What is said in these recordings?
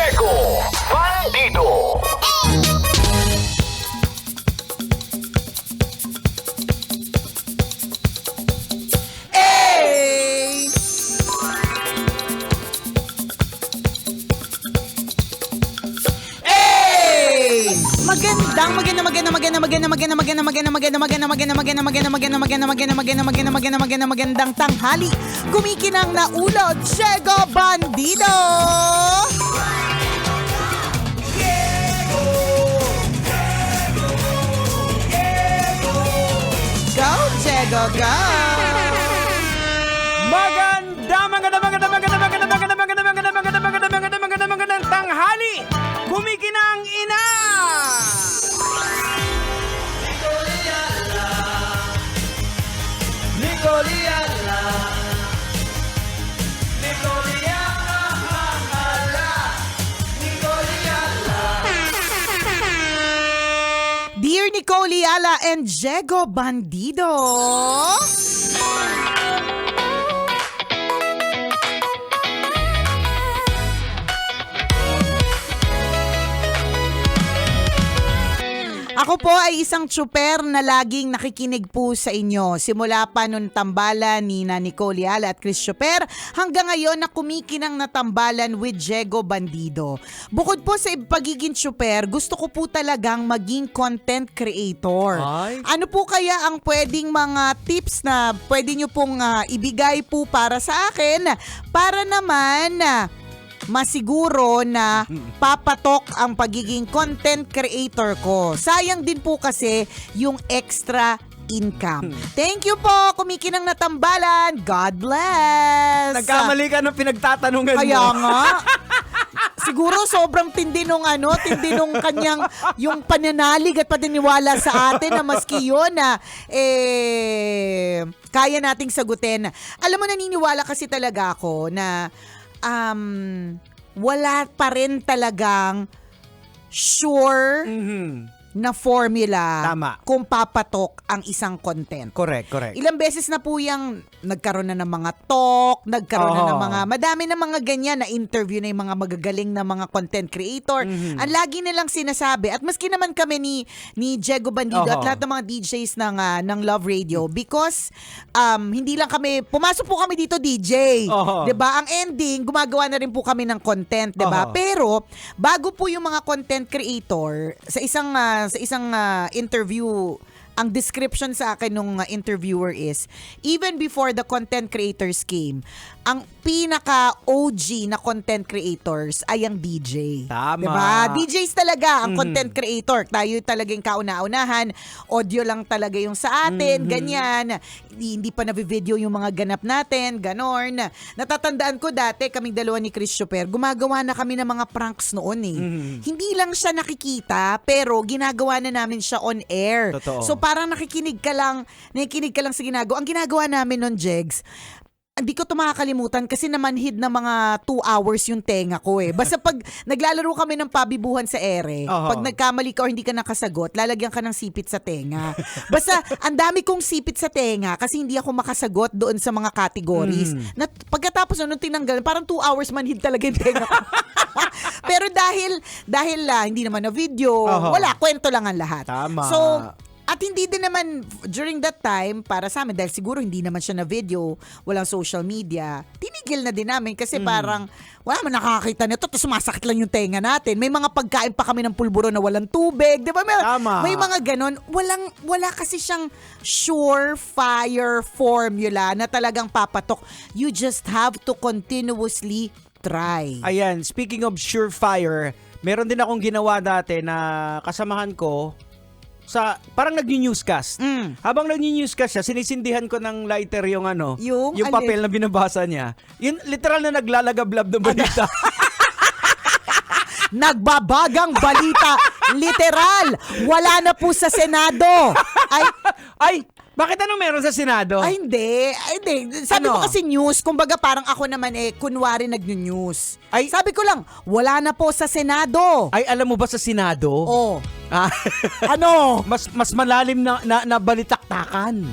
Jego Bandido. Magandang tanghali. Kumikinang na ulo, Jego Bandido. Go, Jego, go. Magandang tanghali. Kumikinang ina. Dear Nicole Yala and Jego Bandido. Ako po ay isang tsuper na laging nakikinig po sa inyo. Simula pa nung tambalan ni na Nicole Yala at Chris Tsuper hanggang ngayon na kumikinang natambalan with Jego Bandido. Bukod po sa pagiging tsuper, gusto ko po talagang maging content creator. Ay. Ano po kaya ang pwedeng mga tips na pwede nyo pong ibigay po para sa akin para naman masiguro na papatok ang pagiging content creator ko. Sayang din po kasi yung extra income. Thank you po, kumikinang natambalan. God bless. Nagkamali ka ng pinagtatanungan mo. Kaya nga. Siguro sobrang tindi nung kanyang yung pananalig at paniniwala sa atin na maski yun kaya nating sagutin. Alam mo, naniniwala kasi talaga ako na wala pa rin talagang sure na formula Tama. kung papatok ang isang content. Correct. Ilang beses na po yung nagkaroon na ng mga talk, nagkaroon na ng mga, madami na mga ganyan na interview na yung mga magagaling na mga content creator. Ang lagi nilang sinasabi, at maski naman kami ni Jego Bandido at lahat ng mga DJs ng Love Radio, because hindi lang kami, pumasok po kami dito DJ. 'Di ba? Ang ending, gumagawa na rin po kami ng content, 'di ba? Pero bago po yung mga content creator, sa isang interview, ang description sa akin nung interviewer is, even before the content creators came, ang pinaka-OG na content creators ay ang DJ. Tama. Diba? DJs talaga ang content creator. Tayo talaga yung kauna-unahan. Audio lang talaga yung sa atin. Ganyan. Hindi pa na-video yung mga ganap natin. Ganon. Natatandaan ko dati, kaming dalawa ni Chris Tsuper, gumagawa na kami ng mga pranks noon eh. Hindi lang siya nakikita, pero ginagawa na namin siya on air. Totoo. So parang nakikinig ka lang sa ginagawa. Ang ginagawa namin noon, Jegs, hindi ko ito makakalimutan kasi namanhid na mga 2 hours yung tenga ko eh. Basta pag naglalaro kami ng pabibuhan sa ere, pag nagkamali ka o hindi ka nakasagot, lalagyan ka ng sipit sa tenga. Basta ang dami kong sipit sa tenga kasi hindi ako makasagot doon sa mga categories. Pagkatapos nung tinanggal, parang 2 hours manhid talaga yung tenga ko. Pero dahil hindi naman na video, wala, kwento lang ang lahat. Tama. So, at hindi din naman during that time, para sa amin, dahil siguro hindi naman siya na video, walang social media, tinigil na din namin kasi parang wala man nakakita nito, tapos sumasakit lang yung tenga natin. May mga pagkain pa kami ng pulburo na walang tubig, di ba? May mga ganon. Wala kasi siyang surefire formula na talagang papatok. You just have to continuously try. Ayan, speaking of surefire, meron din akong ginawa dati na kasamahan ko parang nag-newscast. Habang nag-newscast siya, sinisindihan ko ng lighter yung Yung papel na binabasa niya. Yun, literal na naglalagablab ng balita. Nagbabagang balita. Literal. Wala na po sa Senado. Ay, bakit anong meron sa Senado? Ay, hindi. Sabi ko kasi news. Kumbaga parang ako naman kunwari nag-news. Ay, sabi ko lang, wala na po sa Senado. Ay, alam mo ba sa Senado? Oh. Ano? Mas malalim na balitaktakan.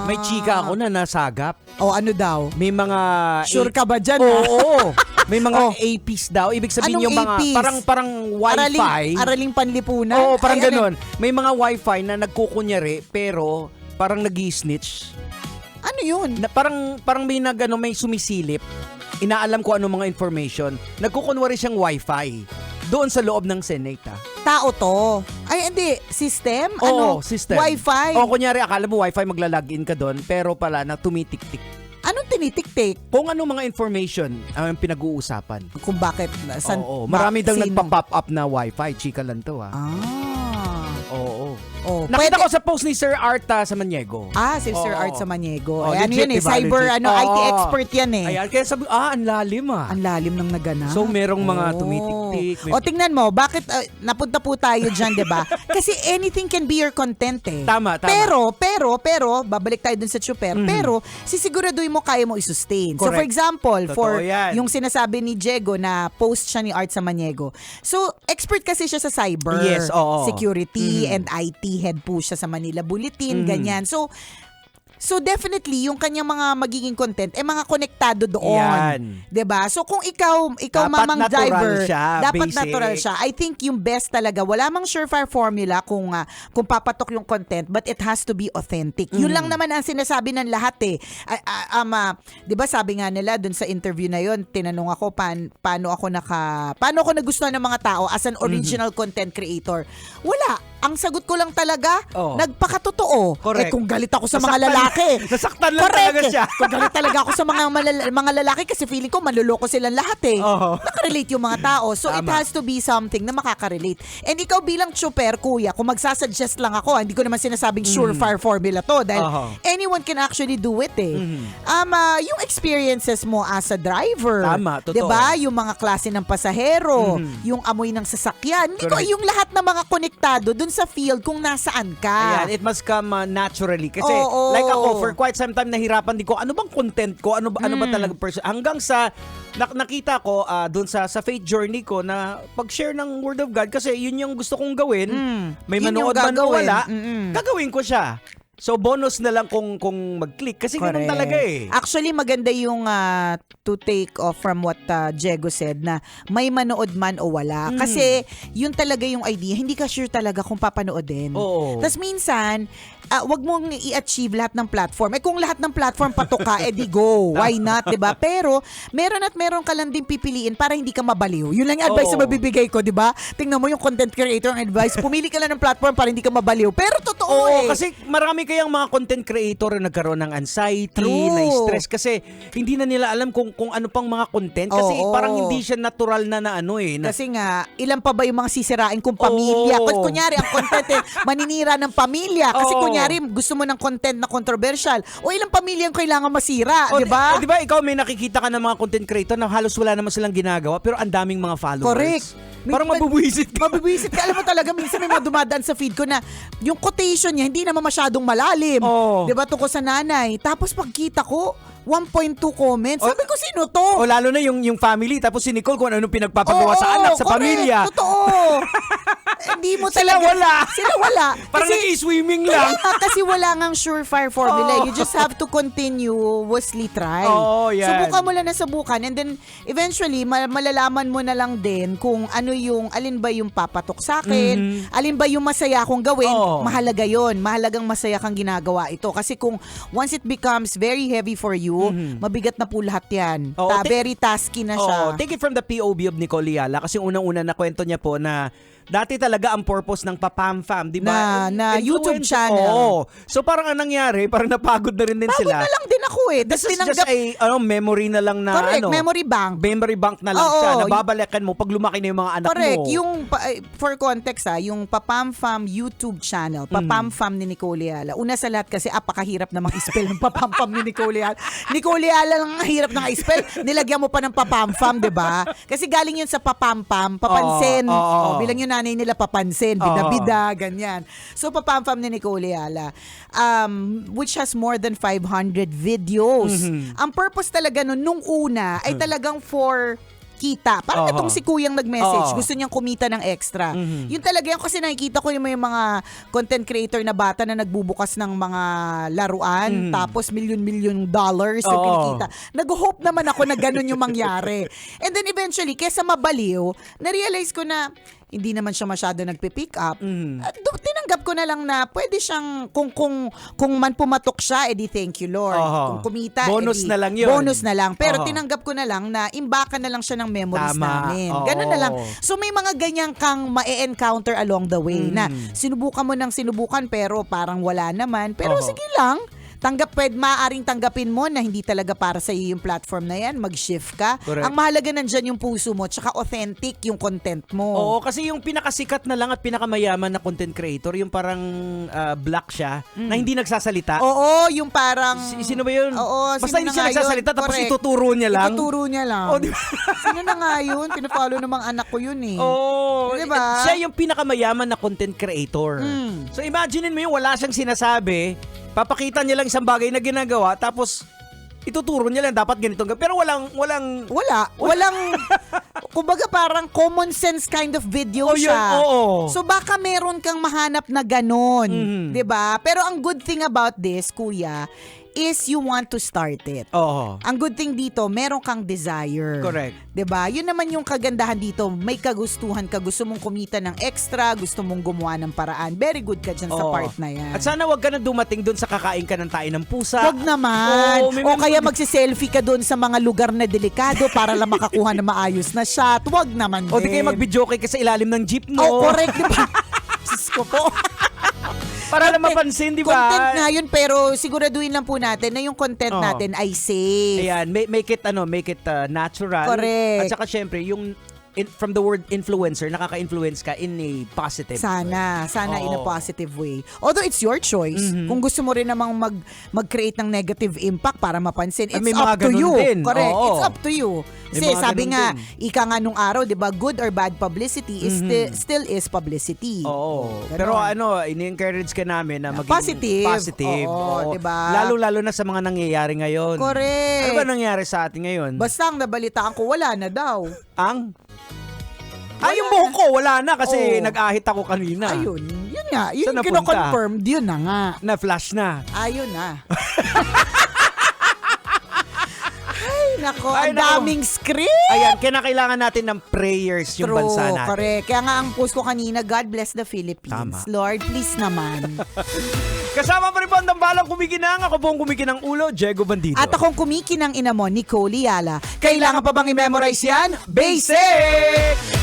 May chika ako na nasagap. Oh, ano daw? May mga... Sure ka ba dyan? Oo. May mga Oh. APs daw. Ibig sabihin Anong yung mga APs? parang wifi. Araling panlipunan? Oo, parang Ay, ganun. May mga wifi na nagkukunyari pero parang nag-snitch. Ano yun? Na parang may sumisilip. Inaalam ko ano mga information. Nagkukunwari siyang wifi doon sa loob ng Senate. Tao to. Ay, hindi. System? Oo, system. Wi-Fi? O kunyari, akala mo wifi, maglalagin ka doon, pero pala na tumitik-tik. Anong tinitik-tik? Kung ano mga information ang pinag-uusapan. Kung bakit? Oo, marami daw sino? nagpa-pop up na wifi. Chika lang to Oo. Oh, Nakita pwede- ko sa post ni Sir Arta sa Maniego. Si Sir Oo. Art Samaniego. Oh, Ano legit, yun eh, diba? cyber, Legit. IT Oo. expert yan eh. Ayan, kaya sabi, ang lalim Ang lalim ng naganap. So, merong mga tumitik-tik. O, tingnan mo, bakit napunta po tayo dyan, di ba? Kasi anything can be your content eh. Tama. Pero, babalik tayo dun sa Chuper, pero sisiguraduhin mo kaya mo i-sustain. So, for Correct. example, Totoo for yan. yung sinasabi ni Diego na post siya ni Art Samaniego. So, expert kasi siya sa cyber, Yes, oo. security, and IT head po siya sa Manila Bulletin, ganyan. So definitely yung kanyang mga magiging content mga konektado doon. Yan. 'Di ba? So kung ikaw Dapat mamang natural driver, siya, dapat basic. natural siya. I think yung best talaga, wala mang surefire formula kung papatok yung content, but it has to be authentic. Yun lang naman ang sinasabi ng lahat eh. 'Di ba sabi nga nila dun sa interview na yun, tinanong ako paano ako nagustuhan ng mga tao as an original content creator. Wala. Ang sagot ko lang talaga, nagpakatotoo. Correct. Kung galit ako sa mga lalaki. Nasaktan lang Correct. talaga siya. Kung galit talaga ako sa mga lalaki kasi feeling ko manluloko silang lahat eh. Oo. Nakarelate yung mga tao. So it Tama. has to be something na makaka-relate. And ikaw bilang chuper, kuya, kung magsasuggest lang ako, hindi ko naman sinasabing surefire formula to dahil anyone can actually do it eh. Yung experiences mo as a driver. Tama, totoo. 'Di ba? Yung mga klase ng pasahero, yung amoy ng sasakyan. Hindi ko Correct. yung lahat ng mga konektado dun sa field kung nasaan ka. Ayan, it must come naturally. Kasi Oo. like ako, for quite some time nahirapan din ko, ano bang content ko? Ano ba talaga person? Hanggang sa nakita ko doon sa faith journey ko na pag-share ng Word of God kasi yun yung gusto kong gawin. May Yun yung manood man o gagawin. wala, gagawin ko siya. So bonus na lang kung mag-click kasi ganun Correct. talaga eh. Actually, maganda yung to take off from what Diego said na may manood man o wala. Kasi yun talaga yung idea. Hindi ka sure talaga kung papanoodin. Oo. Tapos minsan, wag mong i-achieve lahat ng platform. Kung lahat ng platform patok ka, di go. Why not, di ba? Pero, meron ka lang din pipiliin para hindi ka mabaliw. Yun lang yung advice Oo. na mabibigay ko, di ba? Tingnan mo yung content creator ang advice. Pumili ka lang ng platform para hindi ka mabaliw. Pero totoo Oo, kasi marami kayang mga content creator na nagkaroon ng anxiety, True. na stress kasi hindi na nila alam kung ano pang mga content kasi Oo. parang hindi siya natural na ano eh. Na, Kasi nga, ilan pa ba yung mga sisirain kong pamilya? Oo. Kunyari, ang content maninira ng pamilya. Kasi Oo. kunyari, gusto mo ng content na controversial. O ilang pamilya ang kailangan masira, O, di ba? Di ba ikaw may nakikita ka ng mga content creator na halos wala naman silang ginagawa pero ang daming mga followers. Correct. Parang mabubuisit ka. Mabibisit ka. Alam mo talaga, minsan may mga dumadaan sa feed ko na yung quotation niya, hindi naman masyadong malalim. Oo. Di ba? Tungkol sa nanay. Tapos pagkita ko, 1.2 comments. Sabi ko, sino to? O lalo na yung family tapos si Nicole kung ano pinagpapagawa sa anak, sa correct. pamilya. Totoo. Hindi mo Sila talaga. wala. Sila wala. Parang nag-i-swimming lang. Kasi wala ngang surefire formula. Oo. You just have to continuously try. Oo, yan. Subukan mo lang na subukan and then eventually malalaman mo na lang din kung ano yung alin ba yung papatok sa akin, alin ba yung masaya kong gawin. Oo. Mahalaga yon. Mahalagang masaya kang ginagawa ito kasi kung once it becomes very heavy for you, mabigat na po lahat yan. Oo, Very tasky na siya. Oh, take it from the POV of Nicole Yala kasi unang-una na kwento niya po na dati talaga ang purpose ng Papam-Fam, di ba? Na YouTube Influencer. channel. Oo. So parang anong nangyari, parang napagod na rin din Pagod sila. na lang din ako eh. This is just a memory na lang na Correct, memory bank. Memory bank na lang Oo. siya. Nababalikan mo pag lumaki na yung mga anak Correct. mo. Yung, for context yung Papam-Fam YouTube channel, Papam-Fam ni Nicole Yala. Una sa lahat kasi apakahirap namang i-spell ng Papam-Fam ni Nicole Yala. Nicole Yala lang ang hirap ng i-spell. Nilagyan mo pa ng Papam-Fam, di ba? Kasi galing yun sa Papam-Pam, papansin. Oo. Bilang yung nanay nila papansin, bida-bida, ganyan. So Papam-Fam ni Nicole Yala, which has more than 500 videos. Ang purpose talaga nun, nung una, ay talagang for kita. Parang Oo. itong si Kuyang nag-message, Oo. gusto niyang kumita ng extra. Mhm. Yun talaga yan kasi nakikita ko yung may mga content creator na bata na nagbubukas ng mga laruan, tapos $1,000,000 na Oo. kinikita. Nag-hope naman ako na ganun yung mangyari. And then eventually, kesa mabaliw, na-realize ko na hindi naman siya masyado nagpipick up. At tinanggap ko na lang na pwede siyang, kung man pumatok siya, edi thank you Lord. Oho. Kung kumita, Bonus edi na lang yun. bonus na lang. Pero Oho. tinanggap ko na lang na imbakan na lang siya ng memories Tama. namin. Oo. Ganun na lang. So may mga ganyan kang ma-encounter along the way na sinubukan mo ng sinubukan pero parang wala naman. Pero Oho. sige lang. Maaaring tanggapin mo na hindi talaga para sa iyo yung platform na yan. Mag-shift ka. Correct. Ang mahalaga nandyan yung puso mo tsaka authentic yung content mo. Oo, kasi yung pinakasikat na lang at pinakamayaman na content creator, yung parang black siya, na hindi nagsasalita. Oo, yung parang... Sino ba yun? Oo, Basta sino hindi na siya nga yun? nagsasalita, tapos Correct. ituturo niya lang. Ituturo niya lang. Oh, di ba? Sino na nga yun? Pinafollow ng mga anak ko yun eh. Oo. Diba? Siya yung pinakamayaman na content creator. So imaginein mo yung wala siyang sinasabi, papakita niya lang isang bagay na ginagawa, tapos ituturo niya lang dapat ganito. Pero walang Walang, kumbaga parang common sense kind of video Oh, yun, siya. oo. So baka meron kang mahanap na ganon. 'Di ba? Pero ang good thing about this, kuya, is you want to start it. Oo. Ang good thing dito, meron kang desire. Correct. 'Di ba? Yun naman yung kagandahan dito. May kagustuhan ka, gusto mong kumita ng extra, gusto mong gumawa ng paraan. Very good ka dyan sa Oo. part na yan. At sana wag ka na dumating doon sa kakain ka ng tayo ng pusa. Wag naman. Oo, may O kaya magsiselfie ka doon sa mga lugar na delikado para lang makakuha ng maayos na shot. Wag naman O di kayo din. mag-videoke ka sa ilalim ng jeep mo. Oh, correct, di ba? Diyos ko po. Para lang mapansin, di ba? Content nga yun, pero siguraduhin lang po natin na yung content Oo. natin ay safe. Ayan, make it natural. Correct. At saka syempre, yung from the word influencer, nakaka-influence ka in a positive way. Sana in a Oo. positive way. Although it's your choice. Kung gusto mo rin namang mag-create ng negative impact para mapansin, Ah, it's may up mga to ganun you. din. Correct. Oo. It's up to you. May Kasi mga sabi ganun nga, din. ika nga nung araw, di ba, good or bad publicity is still is publicity. Oo. Ganon. Pero ini-encourage ka namin na maging Positive. Oo, diba? Lalo-lalo na sa mga nangyayari ngayon. Correct. Ano ba nangyari sa atin ngayon? Basta ang nabalitaan ko, wala na daw. Yung buhok ko, wala na kasi Oo. nag-ahit ako kanina. Ayun. Yun nga. Yun Saan yung napunta? kino-confirm. Yun na nga. Na-flash na. Ayun na. Ay, nako. Ay, Ang nako. daming script. Ayan, kailangan natin ng prayers yung True, bansa natin. correct. Kaya nga ang post ko kanina, God bless the Philippines. Tama. Lord, please naman. Kasama pa rin po ang dambalang kumikinang. Ako po ang kumikinang ulo, Diego Bandido. At akong kumikinang ina mo, Nicole Yala. Kailangan pa bang i-memorize yan? Basic!